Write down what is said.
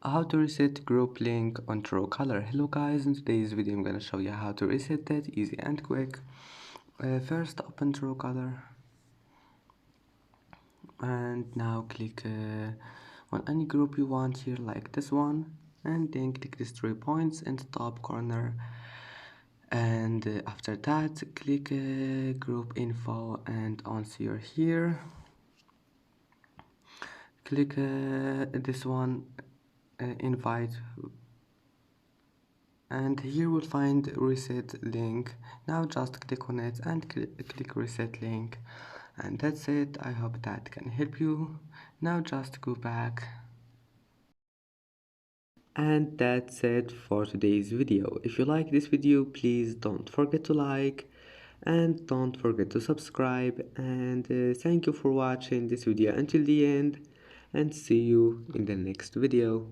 How to reset group link on Truecaller. Hello guys, in today's video I'm gonna show you how to reset that easy and quick. First open Truecaller and now click on any group you want here, like this one, and then click these 3 points in the top corner, and after that click group info, and once you're here click this one, invite, and here we'll find reset link. Now just click on it and click reset link, and that's it. I hope that can help you. Now just go back. And that's it for today's video. If you like this video, please don't forget to like and don't forget to subscribe, and thank you for watching this video until the end, and see you in the next video.